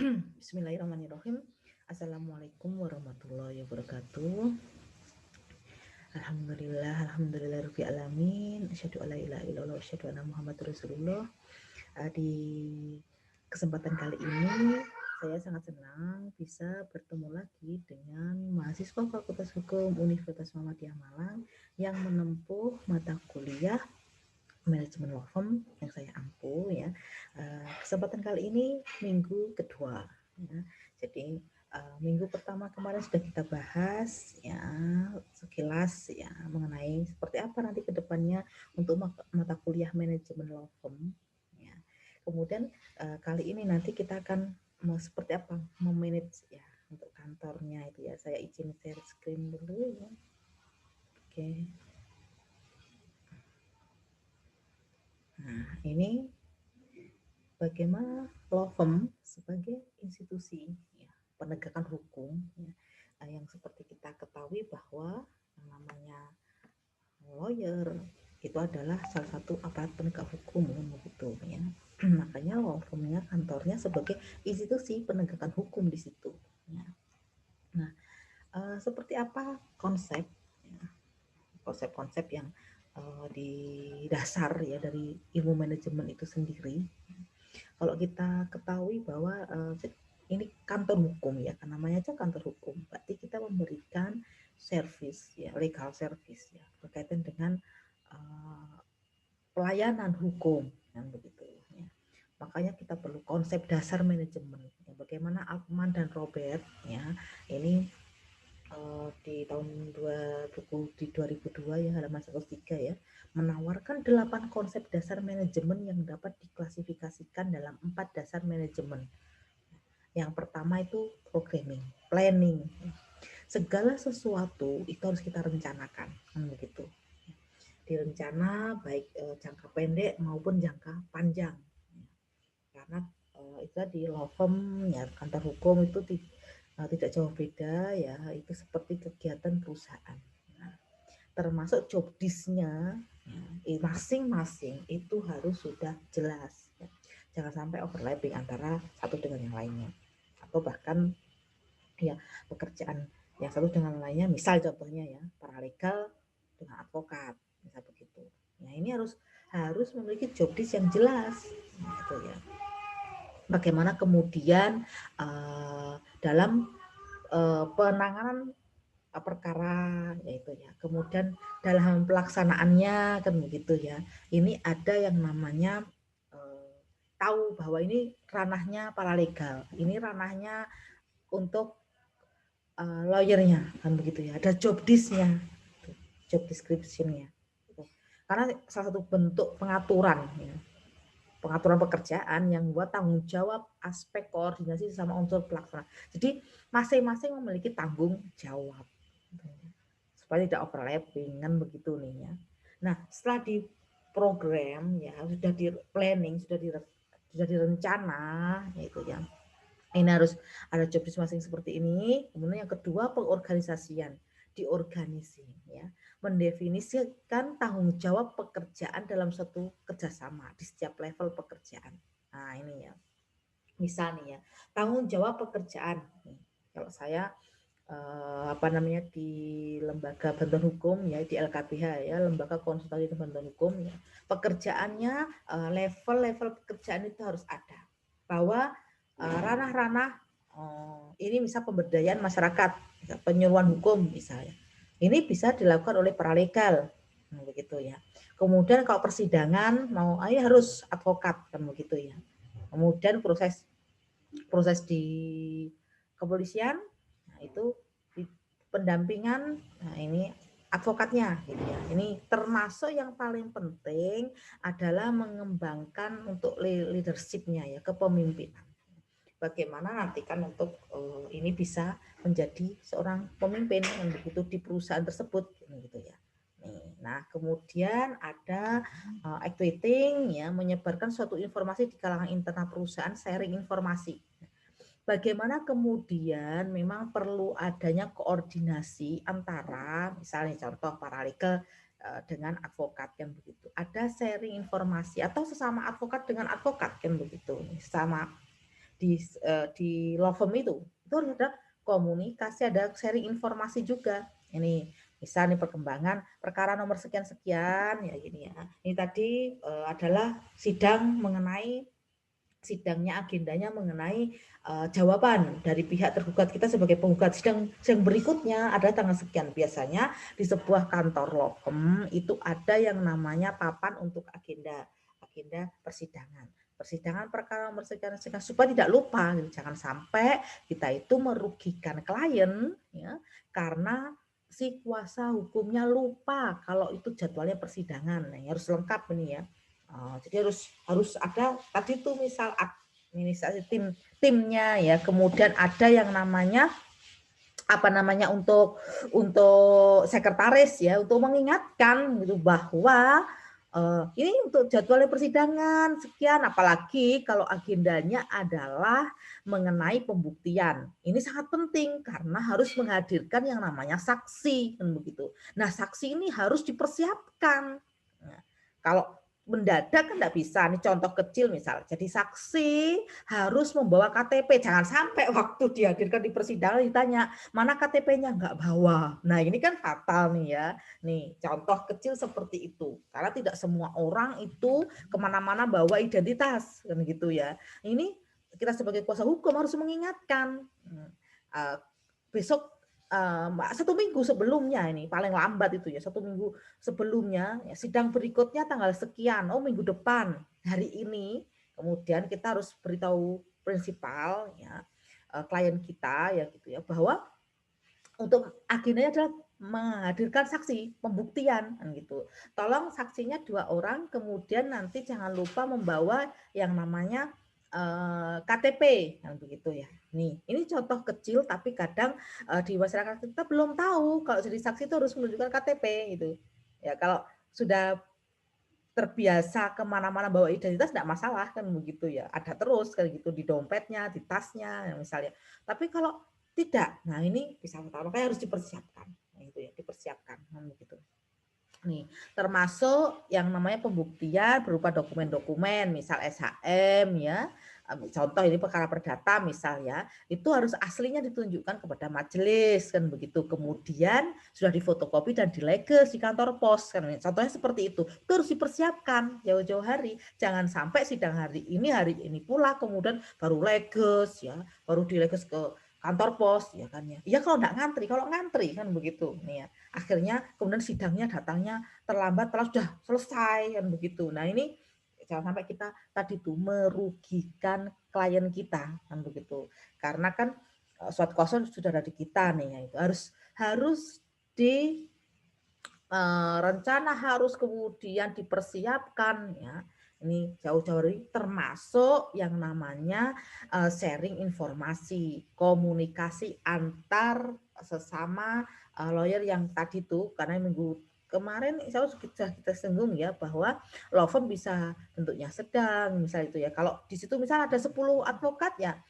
Bismillahirrahmanirrahim. Assalamualaikum warahmatullahi wabarakatuh. Alhamdulillah alamin. Asyhadu alla ilaha illallah wa asyhadu anna Muhammadur Rasulullah. Di kesempatan kali ini saya sangat senang bisa bertemu lagi dengan mahasiswa Fakultas Hukum Universitas Muhammadiyah Malang yang menempuh mata kuliah manajemen law firm yang saya ampu ya. Kesempatan kali ini minggu kedua ya. Jadi minggu pertama kemarin sudah kita bahas ya sekilas ya mengenai seperti apa nanti kedepannya untuk mata kuliah manajemen law firm ya. Kemudian kali ini nanti kita akan seperti apa memanage ya untuk kantornya itu ya. Saya izin share screen dulu ya. Oke. Nah, ini bagaimana law firm sebagai institusi ya, penegakan hukum ya, yang seperti kita ketahui bahwa yang namanya lawyer itu adalah salah satu aparat penegak hukum begitu ya. Makanya law firmnya kantornya sebagai institusi penegakan hukum di situ ya. Nah, seperti apa konsep ya, konsep-konsep yang di dasar ya dari ilmu manajemen itu sendiri. Kalau kita ketahui bahwa ini kantor hukum ya, kan namanya aja kantor hukum, berarti kita memberikan service ya, legal service ya, berkaitan dengan uh, pelayanan hukum kan begitu ya. Makanya kita perlu konsep dasar manajemen ya, bagaimana Altman dan Robert ya ini di tahun 2002 ya halaman 103 ya menawarkan 8 konsep dasar manajemen yang dapat diklasifikasikan dalam 4 dasar manajemen. Yang pertama itu programming, planning. Segala sesuatu itu harus kita rencanakan, kan begitu. Direncana baik jangka pendek maupun jangka panjang. Karena itu tadi law firm ya kantor hukum itu tidak jauh beda ya, itu seperti kegiatan perusahaan. Nah, termasuk job disk-nya ya, masing-masing itu harus sudah jelas. Ya. Jangan sampai overlapping antara satu dengan yang lainnya. Atau bahkan ya pekerjaan yang satu dengan lainnya, misal contohnya ya paralegal dengan advokat, misal begitu. Nah ini harus memiliki job disk yang jelas, gitu ya. Bagaimana kemudian dalam penanganan perkara yaitu ya kemudian dalam pelaksanaannya kan begitu ya ini ada yang namanya tahu bahwa ini ranahnya paralegal ini ranahnya untuk lawyernya kan begitu ya ada job disk-nya job description-nya gitu. Karena salah satu bentuk pengaturan ya, pengaturan pekerjaan yang membuat tanggung jawab aspek koordinasi sama unsur pelaksana. Jadi masing-masing memiliki tanggung jawab supaya tidak overlapping kan begitu nih ya. Nah setelah di program ya sudah di planning sudah direncana yaitu ya ini harus ada job masing seperti ini. Kemudian yang kedua pengorganisasian diorganisir ya mendefinisikan tanggung jawab pekerjaan dalam satu kerjasama di setiap level pekerjaan. Nah ini ya misal nih ya tanggung jawab pekerjaan nih, kalau saya apa namanya di lembaga bantuan hukum ya di LKPH ya lembaga konsultasi dan bantuan hukum ya pekerjaannya level-level pekerjaan itu harus ada bahwa ranah-ranah ini misal pemberdayaan masyarakat penyuluhan hukum misalnya ini bisa dilakukan oleh paralegal begitu ya kemudian kalau persidangan mau ini harus advokat kan begitu ya kemudian proses proses di kepolisian nah itu di pendampingan nah ini advokatnya gitu ya ini termasuk yang paling penting adalah mengembangkan untuk leadership-nya ya kepemimpinan bagaimana nanti kan untuk ini bisa menjadi seorang pemimpin yang begitu di perusahaan tersebut gitu ya. Nah, kemudian ada activating ya menyebarkan suatu informasi di kalangan internal perusahaan, sharing informasi. Bagaimana kemudian memang perlu adanya koordinasi antara misalnya contoh paralegal dengan advokat kan begitu. Ada sharing informasi atau sesama advokat dengan advokat kan begitu. Sama di law firm itu harus ada komunikasi, ada sharing informasi juga. Ini misalnya perkembangan perkara nomor sekian-sekian ya gini ya. Ini tadi adalah sidangnya agendanya mengenai jawaban dari pihak tergugat kita sebagai penggugat. Sidang berikutnya ada tanggal sekian. Biasanya di sebuah kantor law firm itu ada yang namanya papan untuk agenda persidangan. Persidangan perkara nomor sekian supaya tidak lupa, jangan sampai kita itu merugikan klien ya karena si kuasa hukumnya lupa kalau itu jadwalnya persidangan. Nah, harus lengkap ini ya. Jadi harus ada tadi tuh misal administrasi timnya ya, kemudian ada yang namanya untuk sekretaris ya, untuk mengingatkan gitu bahwa ini untuk jadwalnya persidangan sekian, apalagi kalau agendanya adalah mengenai pembuktian. Ini sangat penting karena harus menghadirkan yang namanya saksi kan begitu. Nah, saksi ini harus dipersiapkan. Nah, kalau mendadak kan enggak bisa. Ini contoh kecil misal, jadi saksi harus membawa KTP. Jangan sampai waktu dihadirkan di persidangan ditanya, mana KTP-nya enggak bawa. Nah, ini kan fatal nih ya. Nih, contoh kecil seperti itu. Karena tidak semua orang itu kemana-mana bawa identitas. Kan gitu ya. Ini kita sebagai kuasa hukum harus mengingatkan. Besok 1 minggu sebelumnya ini paling lambat itu ya 1 minggu sebelumnya ya, sidang berikutnya tanggal sekian, minggu depan hari ini, kemudian kita harus beritahu prinsipal ya klien kita ya gitu ya bahwa untuk agendanya adalah menghadirkan saksi pembuktian kan gitu. Tolong saksinya 2 orang, kemudian nanti jangan lupa membawa yang namanya KTP yang begitu ya. Nih, ini contoh kecil tapi kadang di masyarakat kita belum tahu kalau jadi saksi itu harus menunjukkan KTP gitu. Ya kalau sudah terbiasa kemana-mana bawa identitas tidak masalah kan begitu ya. Ada terus kan gitu di dompetnya, di tasnya misalnya. Tapi kalau tidak, nah ini bisa makanya harus dipersiapkan. Nah, itu ya, dipersiapkan kan begitu. Nih, termasuk yang namanya pembuktian berupa dokumen-dokumen, misal SHM ya. Contoh ini perkara perdata misal ya, itu harus aslinya ditunjukkan kepada majelis kan begitu. Kemudian sudah difotokopi dan dileges di kantor pos kan. Contohnya seperti itu. Itu harus dipersiapkan jauh-jauh hari. Jangan sampai sidang hari ini pula kemudian baru leges ya, baru dileges ke kantor pos ya kan ya. Iya kalau ngantri kan begitu nih ya. Akhirnya kemudian sidangnya datangnya terlambat, sudah selesai kan begitu. Nah ini jangan sampai kita tadi tuh merugikan klien kita kan begitu. Karena kan suatu kuasa sudah ada di kita nih ya, itu harus di rencana harus kemudian dipersiapkan ya. Ini jauh-jauh hari termasuk yang namanya sharing informasi, komunikasi antar sesama lawyer yang tadi tuh karena minggu kemarin saya sudah kita singgung ya bahwa law firm bisa bentuknya sedang misal itu ya. Kalau di situ misal ada 10 advokat ya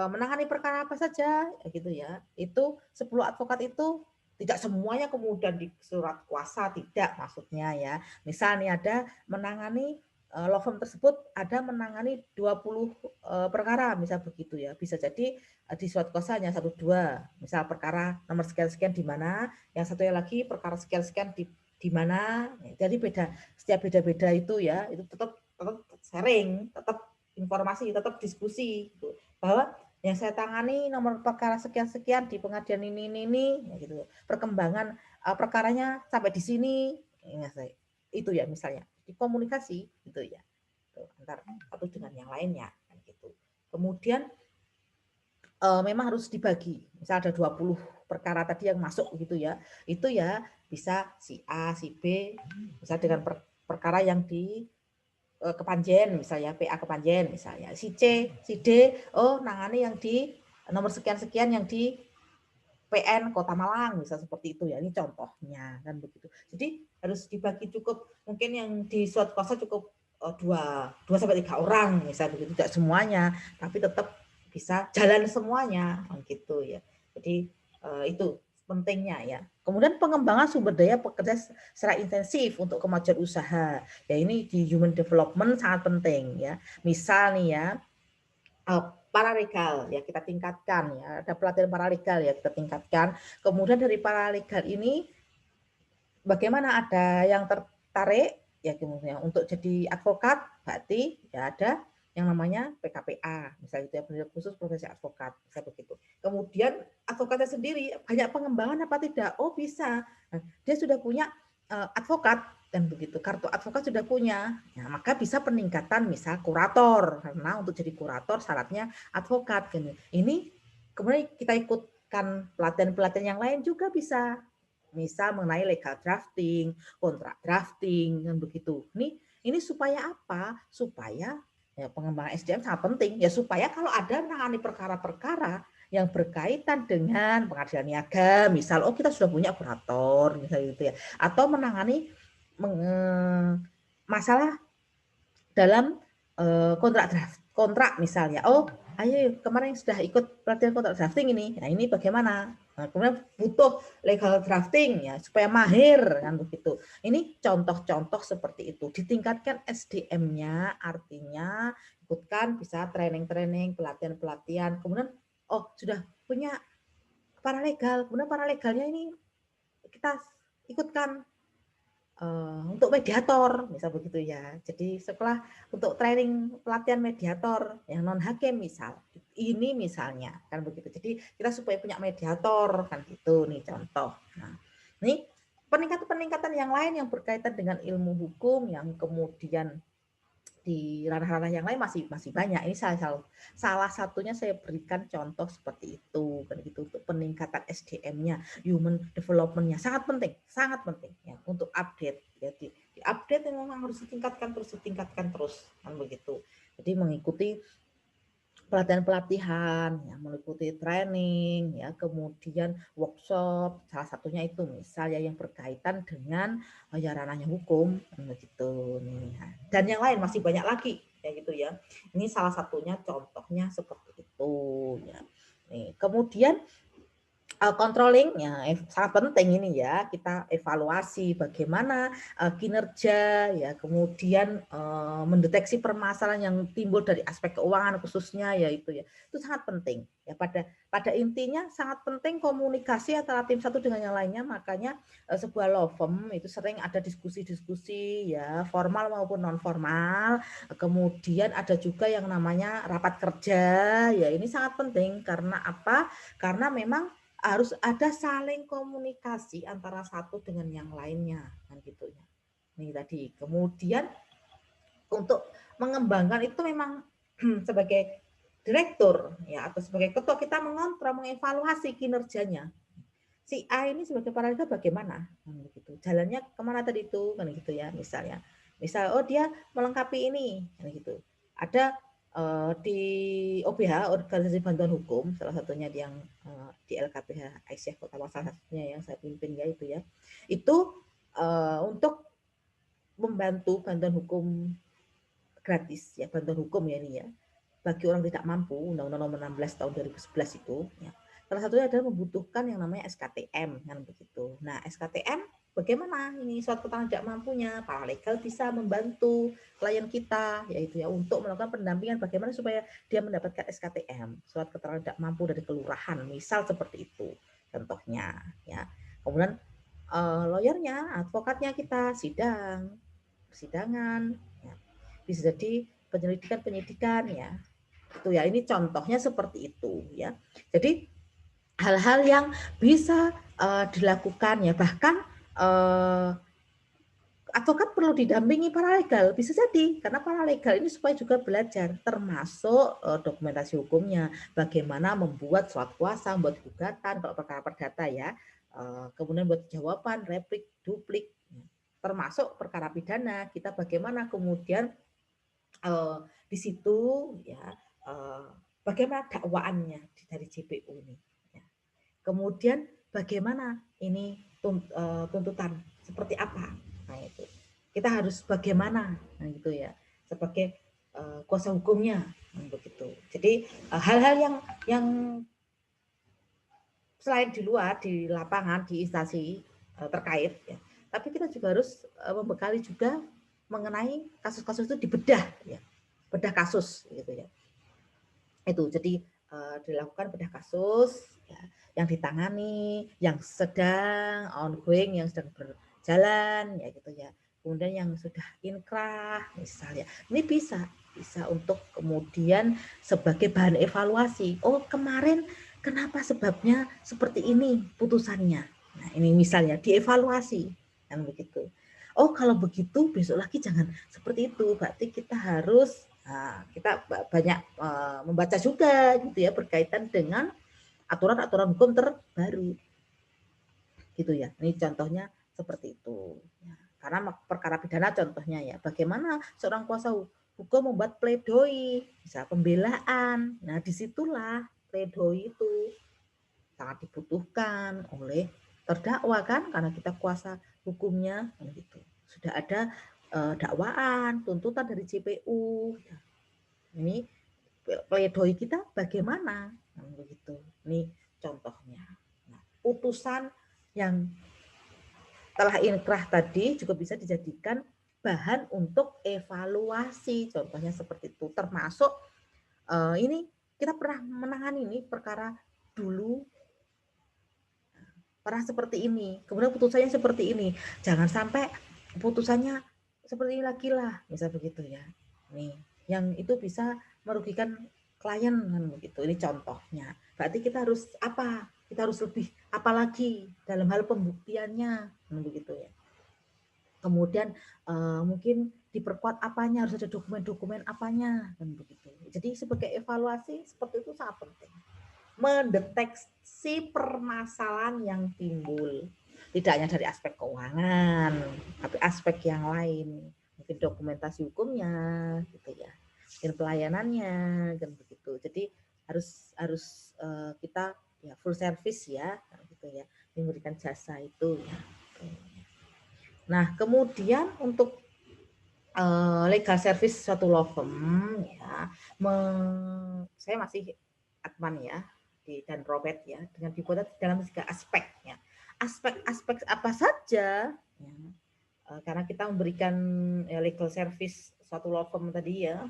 menangani perkara apa saja ya gitu ya. Itu 10 advokat itu tidak semuanya kemudian di surat kuasa, tidak maksudnya ya. Misalnya ada menangani law firm tersebut ada menangani 20 perkara misal begitu ya. Bisa jadi di surat kuasa hanya 1 2. Misal perkara nomor sekian-sekian di mana, yang satunya lagi perkara sekian-sekian di mana. Jadi setiap beda-beda itu ya, itu tetap sharing, tetap informasi, tetap diskusi gitu. Bahwa yang saya tangani nomor perkara sekian-sekian di pengadilan ini ya gitu. Perkembangan perkaranya sampai di sini itu ya misalnya di komunikasi gitu ya. Antar satu dengan yang lainnya gitu. Kemudian memang harus dibagi. Misal ada 20 perkara tadi yang masuk gitu ya. Itu ya bisa si A, si B bisa dengan perkara yang di Kepanjen misalnya, PA Kepanjen misalnya, si C, si D, nangani yang di nomor sekian-sekian yang di PN Kota Malang, bisa seperti itu ya, ini contohnya kan begitu. Jadi harus dibagi cukup, mungkin yang di suatu kuasa cukup 2 sampai 3 orang, misalnya begitu, tidak semuanya, tapi tetap bisa jalan semuanya, gitu ya. Jadi itu pentingnya ya. Kemudian pengembangan sumber daya pekerja secara intensif untuk kemajuan usaha. Ya ini di human development sangat penting ya. Misal nih ya, paralegal ya kita tingkatkan ya, ada pelatihan paralegal ya kita tingkatkan. Kemudian dari paralegal ini bagaimana ada yang tertarik ya kemudian untuk jadi advokat berarti ya ada yang namanya PKPA misalnya itu ya, pendidikan khusus profesi advokat bisa begitu. Kemudian advokatnya sendiri banyak pengembangan apa tidak? Oh bisa. Nah, dia sudah punya advokat dan begitu kartu advokat sudah punya. Nah, maka bisa peningkatan misal kurator karena untuk jadi kurator syaratnya advokat. Ini kemudian kita ikutkan pelatihan-pelatihan yang lain juga bisa misal mengenai legal drafting, kontrak drafting, dan begitu. Ini supaya apa? Supaya ya pengembangan SDM sangat penting ya supaya kalau ada menangani perkara-perkara yang berkaitan dengan pengadilan niaga, misal oh kita sudah punya kurator, misalnya gitu ya, atau menangani masalah dalam kontrak misalnya. Oh, ayo kemarin sudah ikut pelatihan kontrak drafting ini. Nah, ini bagaimana? Nah, kemudian butuh legal drafting ya supaya mahir kan begitu. Ini contoh-contoh seperti itu. Ditingkatkan SDM-nya artinya ikutkan bisa training-training, pelatihan-pelatihan. Kemudian oh, sudah punya paralegal. Kemudian paralegalnya ini kita ikutkan untuk mediator, misal begitu ya. Jadi setelah untuk training pelatihan mediator yang non hakim misal, ini misalnya kan begitu. Jadi kita supaya punya mediator kan gitu nih contoh. Nah, ini peningkatan-peningkatan yang lain yang berkaitan dengan ilmu hukum yang kemudian di ranah-ranah yang lain masih banyak. Ini salah satunya saya berikan contoh seperti itu kan gitu untuk peningkatan SDM-nya, human development-nya sangat penting ya untuk update. Jadi di update yang memang harus ditingkatkan terus kan begitu. Jadi mengikuti pelatihan-pelatihan, ya, mengikuti training, ya, kemudian workshop, salah satunya itu misalnya yang berkaitan dengan ya ranahnya hukum, begitu nih. Dan yang lain masih banyak lagi, ya gitu ya. Ini salah satunya contohnya seperti itu, ya. Nih, kemudian controlling ya sangat penting ini ya kita evaluasi bagaimana kinerja ya kemudian mendeteksi permasalahan yang timbul dari aspek keuangan khususnya ya itu sangat penting ya pada intinya sangat penting komunikasi antara tim satu dengan yang lainnya makanya sebuah law firm itu sering ada diskusi-diskusi ya formal maupun non formal kemudian ada juga yang namanya rapat kerja ya ini sangat penting karena apa karena memang harus ada saling komunikasi antara satu dengan yang lainnya kan gitu ya. Nih tadi. Kemudian untuk mengembangkan itu memang sebagai direktur ya atau sebagai ketua kita mengontrol, mengevaluasi kinerjanya. Si A ini sebagai paralegal bagaimana? Gitu. Jalannya kemana tadi itu kan gitu ya misalnya. Misal oh dia melengkapi ini kan gitu. Ada di OBH organisasi bantuan hukum salah satunya yang di LKPH Aisyah Kota salah satunya yang saya pimpin ya itu untuk membantu bantuan hukum gratis ya bantuan hukum ya ini ya bagi orang tidak mampu Undang-Undang Nomor 16 tahun 2011 itu ya salah satunya adalah membutuhkan yang namanya SKTM kan begitu. Nah SKTM bagaimana ini suatu keterangan tidak mampunya paralegal bisa membantu klien kita yaitu ya untuk melakukan pendampingan bagaimana supaya dia mendapatkan SKTM surat keterangan tidak mampu dari kelurahan misal seperti itu contohnya ya kemudian lawyernya advokatnya kita persidangan ya. Bisa jadi penyelidikan ya itu ya ini contohnya seperti itu ya jadi hal-hal yang bisa dilakukan ya bahkan advokat perlu didampingi paralegal bisa jadi karena paralegal ini supaya juga belajar termasuk dokumentasi hukumnya bagaimana membuat surat kuasa membuat gugatan kalau perkara perdata ya kemudian buat jawaban replik duplik termasuk perkara pidana kita bagaimana kemudian di situ ya bagaimana dakwaannya dari JPU ini ya. Kemudian bagaimana ini tuntutan seperti apa nah itu kita harus bagaimana nah gitu ya sebagai kuasa hukumnya begitu jadi hal-hal yang selain di luar di lapangan di instansi terkait ya tapi kita juga harus membekali juga mengenai kasus-kasus itu dibedah ya bedah kasus gitu ya Itu jadi dilakukan bedah kasus ya, yang ditangani, yang sedang ongoing, yang sedang berjalan ya gitu ya. Kemudian yang sudah inkrah misalnya. Ini bisa untuk kemudian sebagai bahan evaluasi. Oh, kemarin kenapa sebabnya seperti ini putusannya. Nah, ini misalnya dievaluasi kan begitu. Oh, kalau begitu besok lagi jangan seperti itu. Berarti kita harus kita banyak membaca juga gitu ya berkaitan dengan aturan-aturan hukum terbaru gitu ya. Ini contohnya seperti itu. Ya, karena perkara pidana contohnya ya, bagaimana seorang kuasa hukum membuat pledoi, bisa pembelaan. Nah, disitulah pledoi itu sangat dibutuhkan oleh terdakwa kan, karena kita kuasa hukumnya gitu. Sudah ada dakwaan, tuntutan dari JPU. Ini pledoi kita bagaimana begitu. Ini contohnya. Nah, putusan yang telah inkrah tadi juga bisa dijadikan bahan untuk evaluasi. Contohnya seperti itu. Termasuk ini kita pernah menangani ini perkara dulu pernah seperti ini. Kemudian putusannya seperti ini. Jangan sampai putusannya seperti ini lagi lah, misal begitu ya. Nih, yang itu bisa merugikan klien kan begitu. Ini contohnya. Berarti kita harus apa? Kita harus lebih apa lagi dalam hal pembuktiannya kan begitu ya. Kemudian mungkin diperkuat apanya, harus ada dokumen-dokumen apanya kan begitu. Jadi sebagai evaluasi seperti itu sangat penting. Mendeteksi permasalahan yang timbul. Tidak hanya dari aspek keuangan, tapi aspek yang lain. Mungkin dokumentasi hukumnya, gitu ya. Mungkin pelayanannya, kan begitu. Jadi harus harus kita ya full service ya, gitu ya, memberikan jasa itu ya. Nah, kemudian untuk legal service suatu law firm ya, saya masih adman ya di dan Robert ya, dengan dibuat dalam 3 aspeknya. Aspek-aspek apa saja ya, karena kita memberikan legal service suatu law firm tadi ya,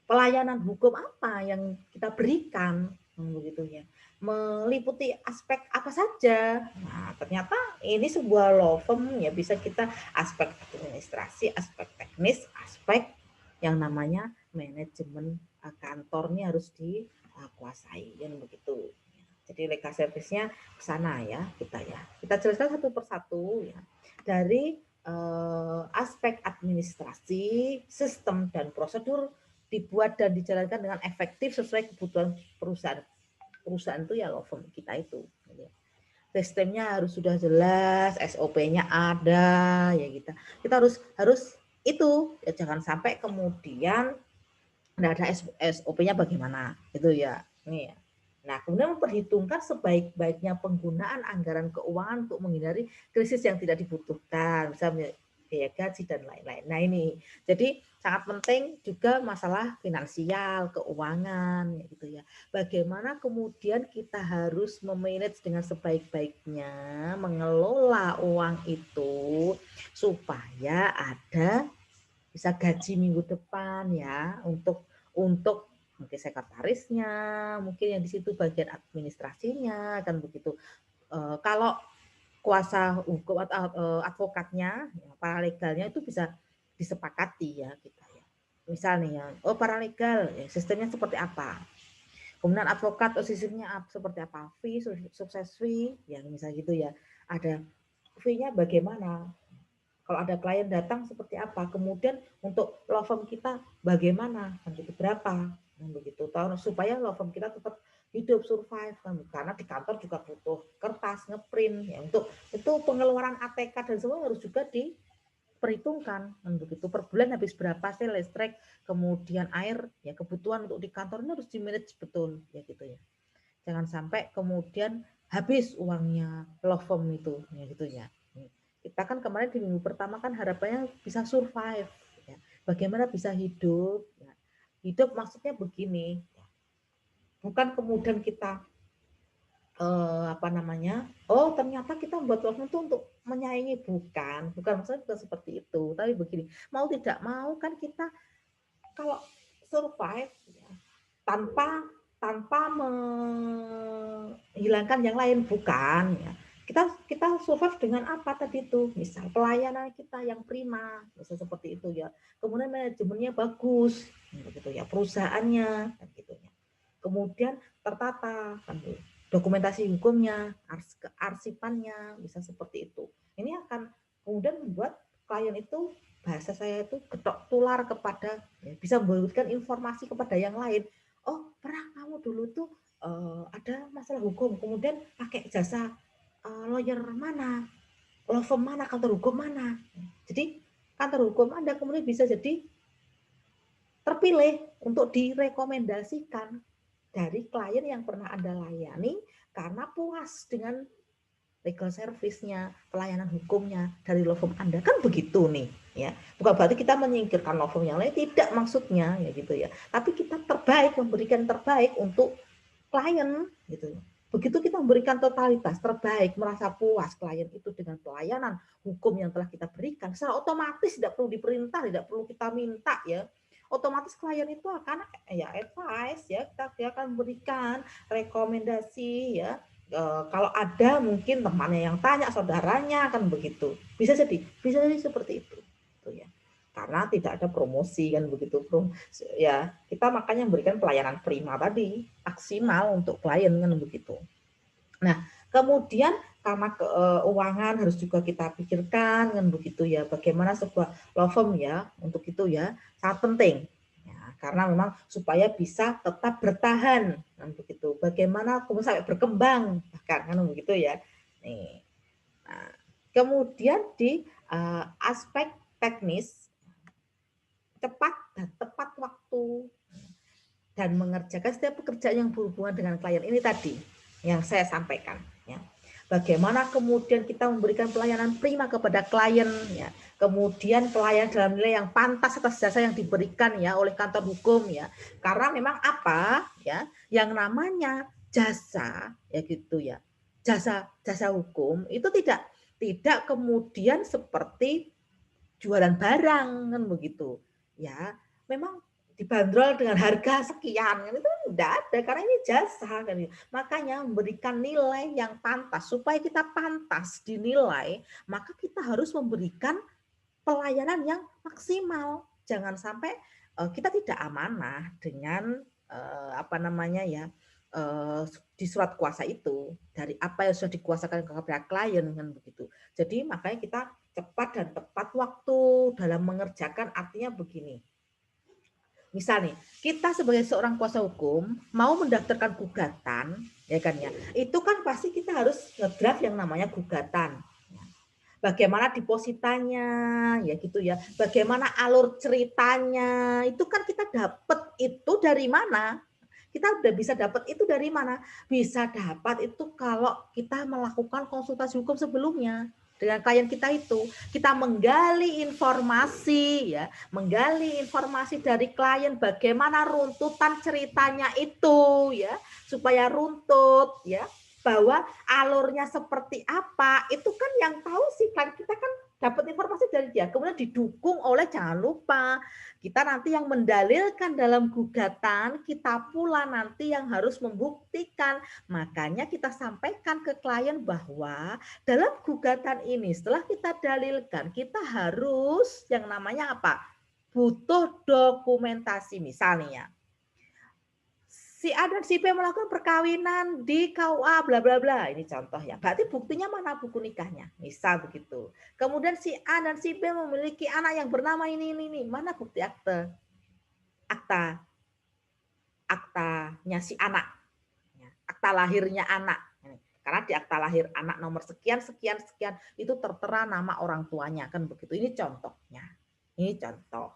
pelayanan hukum apa yang kita berikan begitu ya, meliputi aspek apa saja. Nah, ternyata ini sebuah law firm ya, bisa kita aspek administrasi, aspek teknis, aspek yang namanya manajemen kantornya harus dikuasai kan begitu. Jadi legal service-nya ke sana ya kita ya. Kita jelaskan satu persatu ya. Dari aspek administrasi, sistem dan prosedur dibuat dan dijalankan dengan efektif sesuai kebutuhan perusahaan. Perusahaan itu ya law firm kita itu. Sistemnya harus sudah jelas, SOP-nya ada ya kita harus itu ya, jangan sampai kemudian tidak ada SOP-nya bagaimana itu ya. Ini ya. Nah, kemudian memperhitungkan sebaik-baiknya penggunaan anggaran keuangan untuk menghindari krisis yang tidak dibutuhkan, misalnya biaya gaji dan lain-lain. Nah, ini jadi sangat penting juga masalah finansial, keuangan, gitu ya. Bagaimana kemudian kita harus memanage dengan sebaik-baiknya, mengelola uang itu supaya ada bisa gaji minggu depan ya, untuk mungkin sekretarisnya, mungkin yang di situ bagian administrasinya kan begitu. Kalau kuasa hukum atau advokatnya, ya, paralegalnya itu bisa disepakati ya kita ya. Misalnya ya, oh paralegal ya, sistemnya seperti apa. Kemudian advokat oh, sistemnya seperti apa, fee, sukses fee, ya misalnya gitu ya. Ada fee-nya bagaimana, kalau ada klien datang seperti apa, kemudian untuk law firm kita bagaimana, kan gitu, berapa, kan begitu, supaya law firm kita tetap hidup survive kan, karena di kantor juga butuh kertas ngeprint ya, untuk itu pengeluaran ATK dan semua harus juga diperhitungkan kan begitu, per bulan habis berapa sih listrik, kemudian air ya, kebutuhan untuk di kantor ini harus di manage betul ya gitu ya, jangan sampai kemudian habis uangnya law firm itu ya gitu ya. Kita kan kemarin di minggu pertama kan harapannya bisa survive ya. Bagaimana bisa hidup ya. Hidup maksudnya begini, bukan kemudian kita apa namanya, oh ternyata kita membuat law firm itu untuk menyaingi, bukan maksudnya bukan seperti itu, tapi begini, mau tidak mau kan kita kalau survive ya, tanpa tanpa menghilangkan yang lain, bukan ya. Kita survive dengan apa tadi itu? Misal pelayanan kita yang prima, misal seperti itu ya. Kemudian manajemennya bagus, begitu ya. Perusahaannya, kan gitu ya. Kemudian tertata, kan gitu. Dokumentasi hukumnya, kearsipannya, bisa seperti itu. Ini akan kemudian membuat klien itu, bahasa saya itu getok tular kepada, ya, bisa memberikan informasi kepada yang lain. Oh, pernah kamu dulu tuh ada masalah hukum, kemudian pakai jasa lawyer mana, law firm mana, kantor hukum mana. Jadi kantor hukum Anda kemudian bisa jadi terpilih untuk direkomendasikan dari klien yang pernah Anda layani karena puas dengan legal service-nya, pelayanan hukumnya dari law firm Anda. Kan begitu nih, ya. Bukan berarti kita menyingkirkan law firm yang lain, tidak maksudnya ya gitu ya. Tapi kita terbaik, memberikan terbaik untuk klien gitu. Begitu kita memberikan totalitas terbaik, merasa puas klien itu dengan pelayanan hukum yang telah kita berikan, secara otomatis tidak perlu diperintah, tidak perlu kita minta ya. Otomatis klien itu akan ya advice ya, kita akan memberikan rekomendasi ya. Kalau ada mungkin temannya yang tanya, saudaranya akan begitu. Bisa jadi seperti itu. Gitu ya. Karena tidak ada promosi kan begitu, ya kita makanya memberikan pelayanan prima tadi maksimal untuk klien kan begitu. Nah kemudian karena keuangan harus juga kita pikirkan kan begitu ya, bagaimana sebuah law firm ya untuk itu ya sangat penting ya, karena memang supaya bisa tetap bertahan kan begitu, bagaimana kemudian sampai berkembang bahkan kan begitu ya. Nih, nah, kemudian di aspek teknis, cepat dan tepat waktu dan mengerjakan setiap pekerjaan yang berhubungan dengan klien ini tadi yang saya sampaikan ya. Bagaimana kemudian kita memberikan pelayanan prima kepada klien ya. Kemudian pelayanan dalam nilai yang pantas atas jasa yang diberikan ya oleh kantor hukum ya. Karena memang apa ya, yang namanya jasa ya gitu ya. Jasa hukum itu tidak kemudian seperti jualan barang kan begitu ya, memang dibanderol dengan harga sekian kan, itu tidak ada karena ini jasa kan. Makanya memberikan nilai yang pantas, supaya kita pantas dinilai maka kita harus memberikan pelayanan yang maksimal. Jangan sampai kita tidak amanah dengan apa namanya ya, di surat kuasa itu dari apa yang sudah dikuasakan kepada klien kan begitu. Jadi makanya kita cepat dan tepat waktu dalam mengerjakan, artinya begini. Misal nih, kita sebagai seorang kuasa hukum mau mendaftarkan gugatan, ya kan ya. Itu kan pasti kita harus ngedraft yang namanya gugatan. Bagaimana depositanya, ya gitu ya. Bagaimana alur ceritanya, itu kan kita dapat itu dari mana? Kita udah bisa dapat itu dari mana? Bisa dapat itu kalau kita melakukan konsultasi hukum sebelumnya dengan klien kita itu. Kita menggali informasi ya, menggali informasi dari klien bagaimana runtutan ceritanya itu ya, supaya runtut ya, bahwa alurnya seperti apa, itu kan yang tahu sih kan, kita kan dapat informasi dari dia. Kemudian didukung oleh, jangan lupa, kita nanti yang mendalilkan dalam gugatan, kita pula nanti yang harus membuktikan. Makanya kita sampaikan ke klien bahwa dalam gugatan ini setelah kita dalilkan, kita harus yang namanya apa? Butuh dokumentasi misalnya. Si A dan si B melakukan perkawinan di KUA bla bla bla. Ini contoh ya. Berarti buktinya mana buku nikahnya? Misal begitu. Kemudian si A dan si B memiliki anak yang bernama ini. Mana bukti aktanya si anak, akta lahirnya anak. Karena di akta lahir anak nomor sekian sekian sekian itu tertera nama orang tuanya kan begitu. Ini contohnya. Ini contoh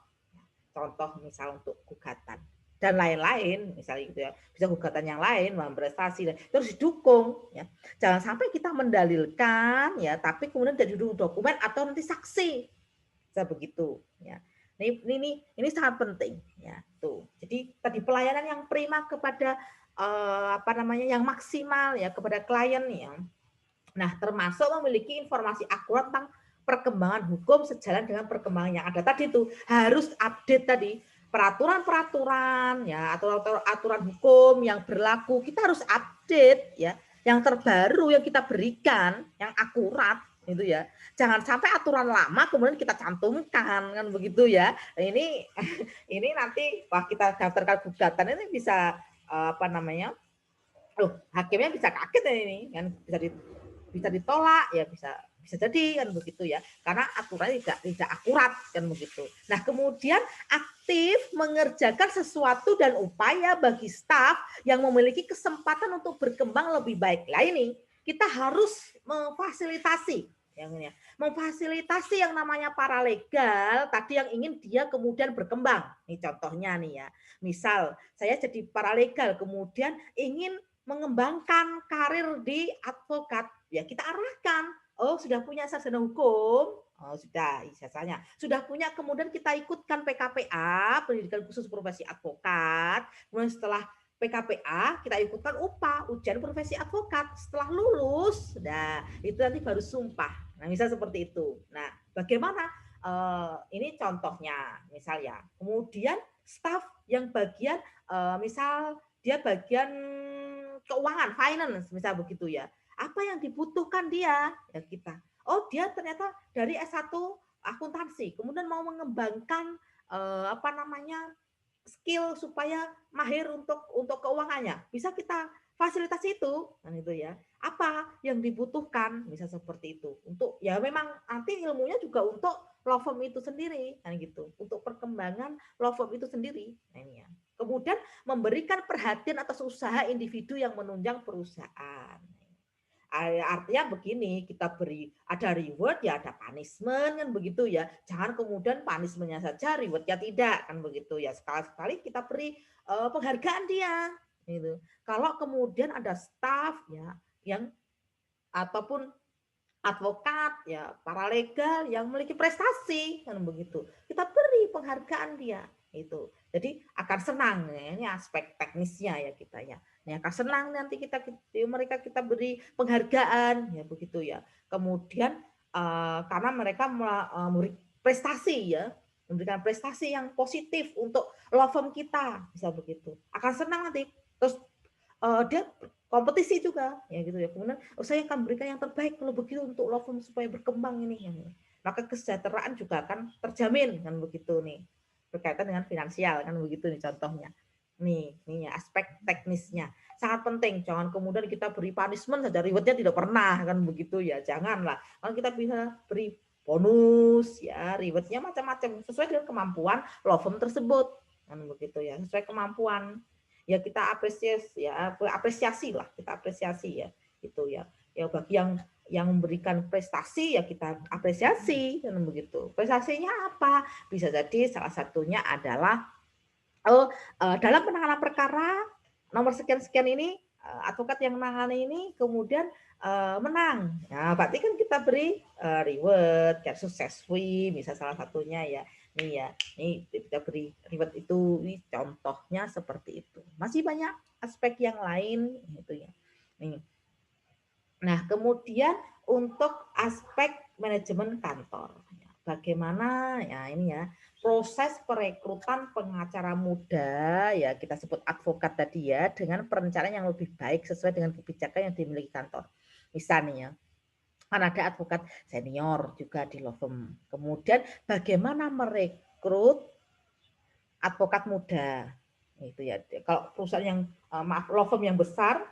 misal untuk gugatan dan lain-lain, misalnya gitu ya, bisa gugatan yang lain, prestasi dan terus didukung ya. Jangan sampai kita mendalilkan ya, tapi kemudian tidak didukung dokumen atau nanti saksi, bisa begitu ya. Ini sangat penting ya tuh. Jadi tadi pelayanan yang prima kepada apa namanya, yang maksimal ya kepada klien ya. Nah, termasuk memiliki informasi akurat tentang perkembangan hukum sejalan dengan perkembangan yang ada tadi tuh, harus update tadi. peraturan-peraturan ya, atau aturan hukum yang berlaku kita harus update ya, yang terbaru yang kita berikan, yang akurat gitu ya. Jangan sampai aturan lama kemudian kita cantumkan kan begitu ya. Ini ini nanti wah kita daftarkan gugatan ini bisa apa namanya? Hakimnya bisa kaget ya ini kan bisa ditolak ya bisa jadi kan begitu ya karena aturannya tidak akurat kan begitu. Nah kemudian aktif mengerjakan sesuatu dan upaya bagi staf yang memiliki kesempatan untuk berkembang lebih baik. Lah ini kita harus memfasilitasi memfasilitasi yang namanya paralegal tadi yang ingin dia kemudian berkembang. Nih contohnya nih ya. Misal saya jadi paralegal kemudian ingin mengembangkan karir di advokat, ya kita arahkan. Oh, sudah punya sarjana hukum, oh sudah ijazahnya. Sudah punya, kemudian kita ikutkan PKPA, pendidikan khusus profesi advokat. Kemudian setelah PKPA, kita ikutkan UPA, ujian profesi advokat. Setelah lulus, nah itu nanti baru sumpah. Nah, misal seperti itu. Nah, bagaimana? Ini contohnya, misal ya. Kemudian staf yang bagian, misal dia bagian keuangan, finance, misal begitu ya. Apa yang dibutuhkan dia? Ya kita. Oh, dia ternyata dari S1 akuntansi, kemudian mau mengembangkan apa namanya? Skill supaya mahir untuk keuangannya. Bisa kita fasilitasi itu, kan itu ya. Apa yang dibutuhkan, bisa seperti itu. Untuk ya memang nanti ilmunya juga untuk law firm itu sendiri, kan gitu. Untuk perkembangan law firm itu sendiri. Nah, ini ya. Kemudian memberikan perhatian atas usaha individu yang menunjang perusahaan. Artinya begini, kita beri ada reward ya ada punishment kan begitu ya. Jangan kemudian punishmentnya saja, rewardnya tidak kan begitu ya. Sekali-sekali kita beri penghargaan dia gitu. Kalau kemudian ada staff ya yang ataupun advokat ya paralegal yang memiliki prestasi kan begitu, kita beri penghargaan dia itu, jadi akan senang ya. Ini aspek teknisnya ya kita ya, ini akan senang nanti mereka kita beri penghargaan ya begitu ya. Kemudian karena mereka memberi prestasi ya, memberikan prestasi yang positif untuk law firm kita, bisa begitu akan senang nanti. Terus dia kompetisi juga ya gitu ya. Kemudian saya akan berikan yang terbaik kalau begitu untuk law firm supaya berkembang ini ya. Maka kesejahteraan juga akan terjamin kan begitu nih. Berkaitan dengan finansial kan begitu nih contohnya. Nih ya, aspek teknisnya sangat penting. Jangan kemudian kita beri punishment saja, rewardnya tidak pernah kan begitu ya. Janganlah. Kalau kita bisa beri bonus ya, rewardnya macam-macam sesuai dengan kemampuan law firm tersebut kan begitu ya, sesuai kemampuan ya kita apresiasi lah, kita apresiasi ya itu ya. Ya bagi yang memberikan prestasi ya kita apresiasi kan begitu. Prestasinya apa? Bisa jadi salah satunya adalah dalam penanganan perkara nomor sekian-sekian ini advokat yang menangani ini kemudian menang. Nah, berarti kan kita beri reward, kayak sukses fee, bisa salah satunya ya. Nih ya, nih kita beri reward itu, ini contohnya seperti itu. Masih banyak aspek yang lain gitu ya. Nih. Nah, kemudian untuk aspek manajemen kantor. Bagaimana ya ini ya proses perekrutan pengacara muda ya kita sebut advokat tadi ya dengan perencanaan yang lebih baik sesuai dengan kebijakan yang dimiliki kantor. Misalnya kan ada advokat senior juga di law firm. Kemudian bagaimana merekrut advokat muda itu ya. Kalau perusahaan yang maaf law firm yang besar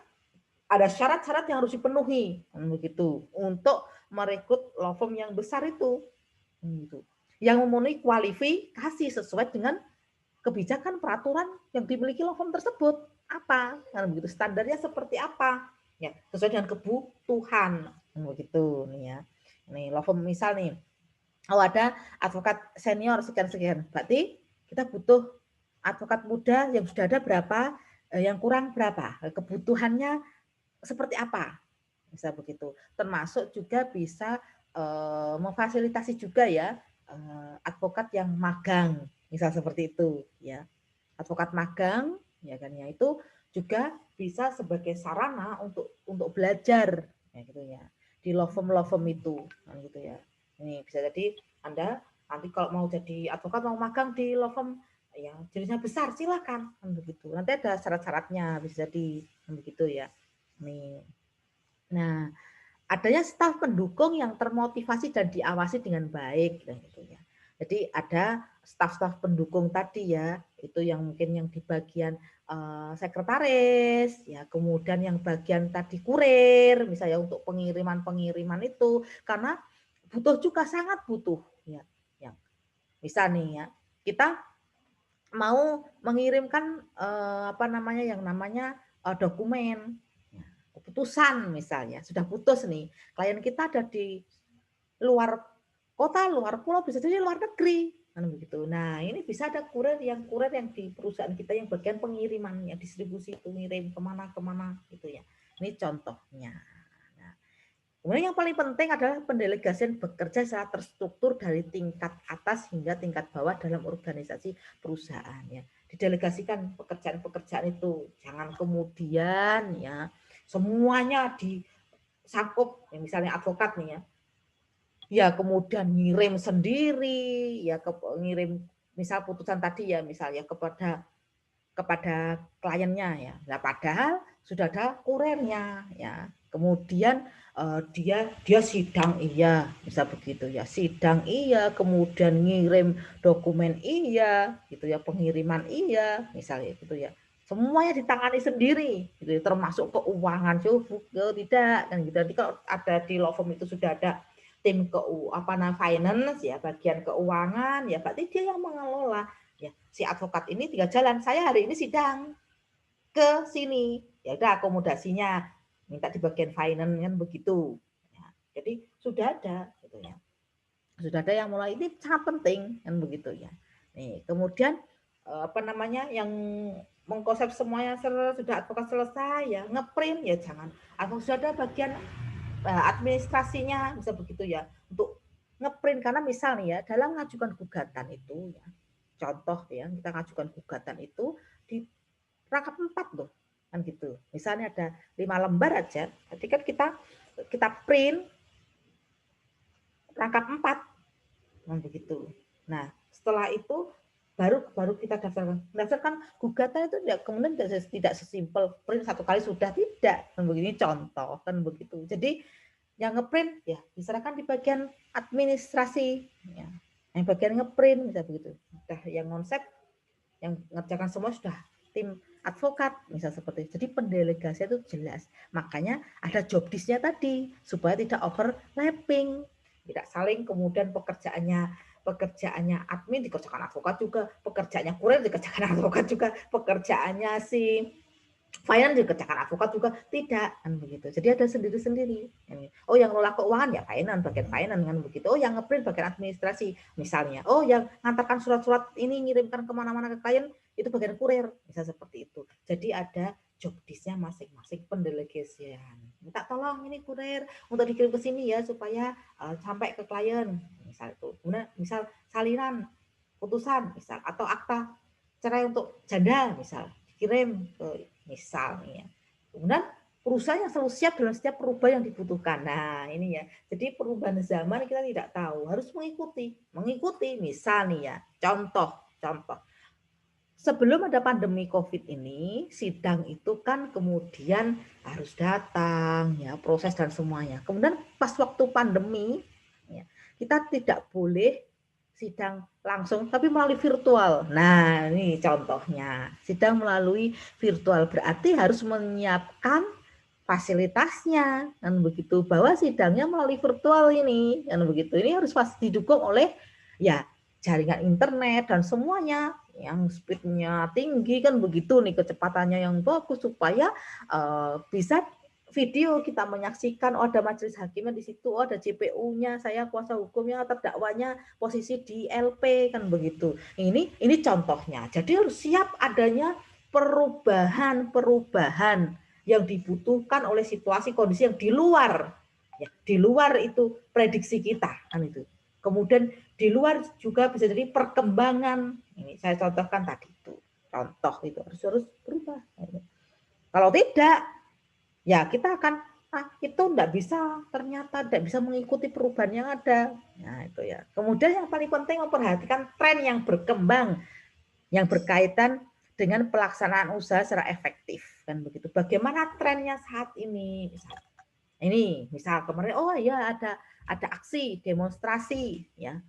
ada syarat-syarat yang harus dipenuhi begitu untuk merekrut law firm yang besar itu gitu. Yang memenuhi kualifikasi sesuai dengan kebijakan peraturan yang dimiliki law firm tersebut. Apa? Kan begitu standarnya seperti apa? Ya, sesuai dengan kebutuhan begitu nih ya. Nih law firm misal nih, oh ada advokat senior sekian-sekian. Berarti kita butuh advokat muda yang sudah ada berapa, yang kurang berapa, kebutuhannya seperti apa? Bisa begitu. Termasuk juga bisa memfasilitasi juga ya advokat yang magang, misal seperti itu ya. Advokat magang ya kan ya itu juga bisa sebagai sarana untuk belajar ya gitu ya. Di law firm itu kan gitu ya. Ini bisa jadi Anda nanti kalau mau jadi advokat mau magang di law firm yang jenisnya besar silakan kan begitu. Nanti ada syarat-syaratnya bisa jadi begitu ya. Nih. Nah, adanya staf pendukung yang termotivasi dan diawasi dengan baik gitu ya. Jadi ada staf-staf pendukung tadi ya, itu yang mungkin yang di bagian sekretaris ya, kemudian yang bagian tadi kurir misalnya untuk pengiriman-pengiriman itu karena butuh juga sangat butuh ya. Yang bisa nih ya, kita mau mengirimkan apa namanya yang namanya dokumen ya, keputusan misalnya sudah putus nih klien kita ada di luar kota luar pulau bisa jadi luar negeri kan begitu. Nah ini bisa ada kurir yang di perusahaan kita yang bagian pengiriman ya distribusi itu ngirim kemana gitu ya. Ini contohnya. Nah, kemudian yang paling penting adalah pendelegasian bekerja secara terstruktur dari tingkat atas hingga tingkat bawah dalam organisasi perusahaan ya. Didelegasikan pekerjaan-pekerjaan itu, jangan kemudian ya semuanya disangkut, ya, misalnya advokat nih ya. Ya kemudian ngirim sendiri, ya ngirim misal putusan tadi ya misalnya kepada kliennya ya. Nah, padahal sudah ada kurirnya ya. Kemudian dia sidang iya, bisa begitu ya. Sidang iya, kemudian ngirim dokumen iya, gitu ya, pengiriman iya, misalnya gitu ya. Semuanya ditangani sendiri, gitu ya, termasuk keuangan, tidak kan gitu. Nanti kalau ada di law firm itu sudah ada tim finance ya, bagian keuangan ya, berarti dia yang mengelola ya si advokat ini tinggal jalan saya hari ini sidang ke sini ya udah akomodasinya minta di bagian finance kan begitu ya, jadi sudah ada gitu ya sudah ada yang mulai ini sangat penting kan begitu ya nih kemudian apa namanya yang mengkonsep semuanya sudah advokat selesai ya ngeprint ya jangan atau sudah ada bagian administrasinya bisa begitu ya untuk ngeprint karena misalnya ya dalam mengajukan gugatan itu ya contoh ya kita ngajukan gugatan itu di rangkap 4 loh kan gitu misalnya ada 5 lembar aja nanti kan kita print rangkap 4 kan begitu nah setelah itu baru kita daftarkan gugatan itu kemudian tidak sesimpel print satu kali sudah tidak kan begini contoh kan begitu jadi yang ngeprint ya diserahkan di bagian administrasi ya. Yang bagian ngeprint bisa begitu sudah yang konsep yang mengerjakan semua sudah tim advokat misal seperti itu. Jadi pendelegasian itu jelas. Makanya ada job desk-nya tadi supaya tidak overlapping, tidak saling kemudian pekerjaannya admin dikerjakan advokat juga, pekerjaannya kurir dikerjakan advokat juga, pekerjaannya si finance dikerjakan advokat juga tidak kan begitu. Jadi ada sendiri-sendiri. Oh yang ngelola keuangan ya finance bagian finance kan begitu. Oh yang ngeprint bagian administrasi misalnya. Oh yang ngantarkan surat-surat ini ngirimkan kemana-mana ke klien itu bagian kurir bisa seperti itu. Jadi ada job desk-nya masing-masing pendelegasian. Minta tolong ini kurir untuk dikirim ke sini ya supaya sampai ke klien misal itu. Kemudian misal salinan putusan misal atau akta cerai untuk janda misal dikirim ke misalnya. Kemudian perusahaan yang selalu siap dalam setiap perubahan yang dibutuhkan. Nah, ini ya. Jadi perubahan zaman kita tidak tahu, harus mengikuti. Misal nih ya, contoh. Sebelum ada pandemi Covid ini, sidang itu kan kemudian harus datang ya, proses dan semuanya. Kemudian pas waktu pandemi ya, kita tidak boleh sidang langsung tapi melalui virtual. Nah, ini contohnya. Sidang melalui virtual berarti harus menyiapkan fasilitasnya kan begitu bahwa sidangnya melalui virtual ini kan begitu. Ini harus pasti didukung oleh ya jaringan internet dan semuanya yang speednya tinggi kan begitu nih kecepatannya yang bagus supaya bisa video kita menyaksikan oh ada majelis hakimnya di situ oh ada JPU-nya saya kuasa hukumnya terdakwanya posisi di LP kan begitu ini contohnya jadi harus siap adanya perubahan yang dibutuhkan oleh situasi kondisi yang di luar ya di luar itu prediksi kita kan itu kemudian di luar juga bisa jadi perkembangan ini saya contohkan tadi itu contoh itu harus berubah kalau tidak ya kita akan itu enggak bisa ternyata tidak bisa mengikuti perubahan yang ada nah itu ya kemudian yang paling penting memperhatikan tren yang berkembang yang berkaitan dengan pelaksanaan usaha secara efektif, kan begitu. Bagaimana trennya saat ini? Misal kemarin, oh ya ada aksi demonstrasi ya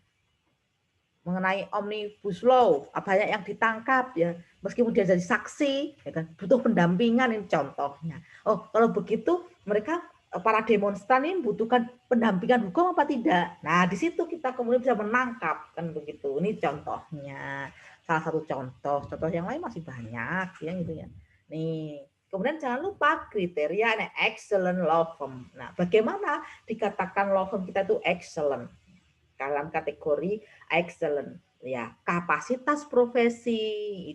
mengenai Omnibus Law, banyak yang ditangkap ya, meskipun dia jadi saksi, ya kan, butuh pendampingan ini contohnya. Oh, kalau begitu mereka para demonstran ini membutuhkan pendampingan hukum apa tidak? Nah, di situ kita kemudian bisa menangkap kan begitu. Ini contohnya, salah satu contoh. Contoh yang lain masih banyak ya gitu ya. Nih, kemudian jangan lupa kriteria excellent law firm. Nah, bagaimana dikatakan law firm kita itu excellent? Dalam kategori excellent ya, kapasitas profesi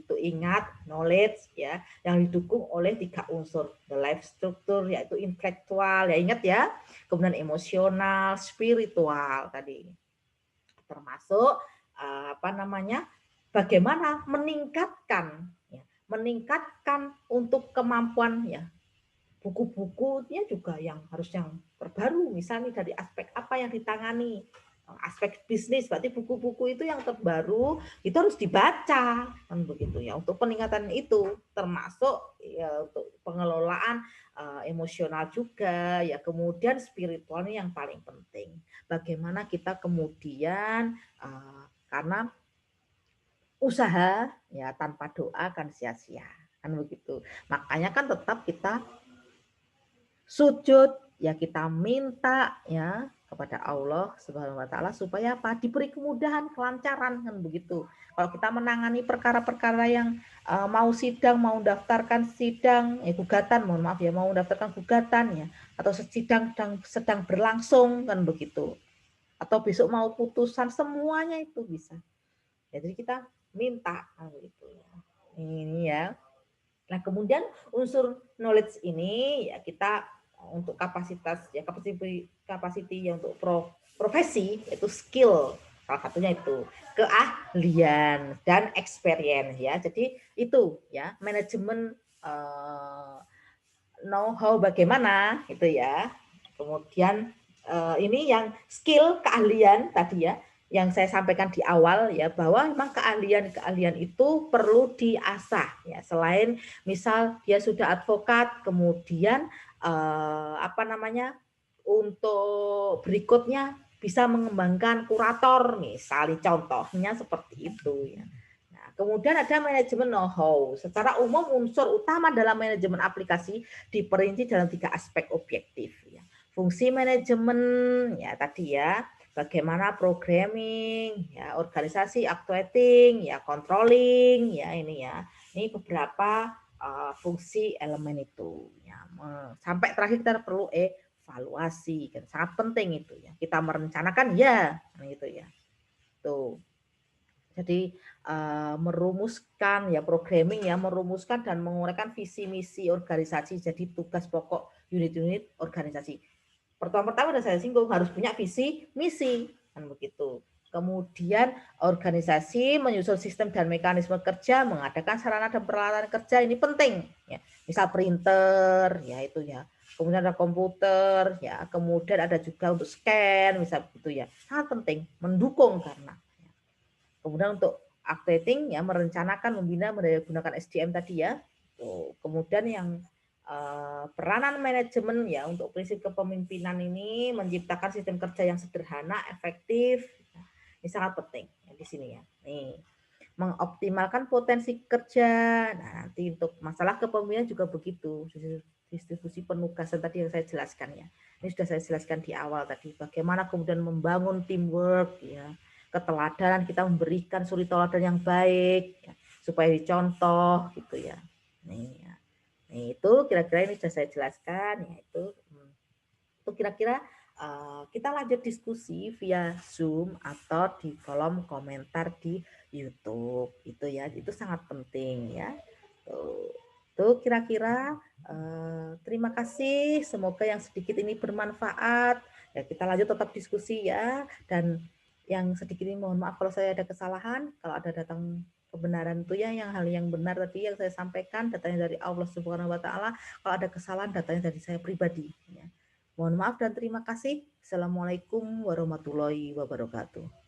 itu ingat knowledge ya yang didukung oleh 3 unsur, the life structure yaitu intelektual ya, ingat ya, kemudian emosional, spiritual tadi, termasuk bagaimana meningkatkan untuk kemampuan ya, buku-bukunya juga yang harus yang terbaru, misalnya dari aspek apa yang ditangani, aspek bisnis, berarti buku-buku itu yang terbaru itu harus dibaca kan begitu ya, untuk peningkatan itu, termasuk ya untuk pengelolaan emosional juga ya, kemudian spiritual ini yang paling penting. Bagaimana kita kemudian karena usaha ya tanpa doa kan sia-sia kan begitu. Makanya kan tetap kita sujud ya, kita minta ya kepada Allah Subhanahu wa taala supaya apa? Diberi kemudahan, kelancaran kan begitu. Kalau kita menangani perkara-perkara yang mau sidang, mau daftarkan sidang, gugatan, mohon maaf ya, mau daftarkan gugatan ya, atau sedang berlangsung kan begitu. Atau besok mau putusan, semuanya itu bisa. Ya, jadi kita minta kan begitu ya. Ini ya. Nah, kemudian unsur knowledge ini ya kita untuk kapasitas ya, capacity yang untuk profesi itu skill, salah satunya itu keahlian dan experience ya. Jadi itu ya manajemen know how bagaimana itu ya. Kemudian ini yang skill keahlian tadi ya yang saya sampaikan di awal ya, bahwa memang keahlian itu perlu diasah ya. Selain misal dia sudah advokat, kemudian untuk berikutnya bisa mengembangkan kurator, misalnya contohnya seperti itu ya. Nah, kemudian ada manajemen know-how. Secara umum unsur utama dalam manajemen aplikasi diperinci dalam 3 aspek objektif ya. Fungsi manajemen ya tadi ya, bagaimana programming, ya, organisasi, actuating, ya, controlling, ya ini ya. Ini beberapa fungsi elemen itu. Ya. Sampai terakhir kita perlu evaluasi, kan sangat penting itu ya. Kita merencanakan ya, gitu ya. Tuh. Jadi merumuskan ya programming ya, merumuskan dan menguraikan visi misi organisasi. Jadi tugas pokok unit-unit organisasi. Pertama-tama sudah saya singgung harus punya visi misi kan begitu. Kemudian organisasi menyusun sistem dan mekanisme kerja, mengadakan sarana dan peralatan kerja, ini penting ya. Misal printer ya itu ya. Kemudian ada komputer ya, kemudian ada juga untuk scan misal begitu ya. Sangat penting mendukung karena ya. Kemudian untuk updating ya, merencanakan, membina, mendayagunakan SDM tadi ya. Tuh. Kemudian yang peranan manajemen ya untuk prinsip kepemimpinan ini menciptakan sistem kerja yang sederhana, efektif. Ini sangat penting ya, di sini ya. Nih, mengoptimalkan potensi kerja. Nah, nanti untuk masalah kepemimpinan juga begitu. Distribusi penugasan tadi yang saya jelaskan ya. Ini sudah saya jelaskan di awal tadi. Bagaimana kemudian membangun teamwork ya. Keteladanan, kita memberikan suri teladan yang baik ya, supaya dicontoh gitu ya. Nih ya. Nih, itu kira-kira ini sudah saya jelaskan ya, itu kira-kira kita lanjut diskusi via Zoom atau di kolom komentar di YouTube itu ya, itu sangat penting ya. Tuh kira-kira terima kasih, semoga yang sedikit ini bermanfaat ya. Kita lanjut tetap diskusi ya, dan yang sedikit ini mohon maaf kalau saya ada kesalahan, kalau ada datang kebenaran itu ya, yang hal yang benar tadi yang saya sampaikan datanya dari Allah Subhanahu wa taala, kalau ada kesalahan datanya dari saya pribadi ya. Mohon maaf dan terima kasih. Assalamualaikum warahmatullahi wabarakatuh.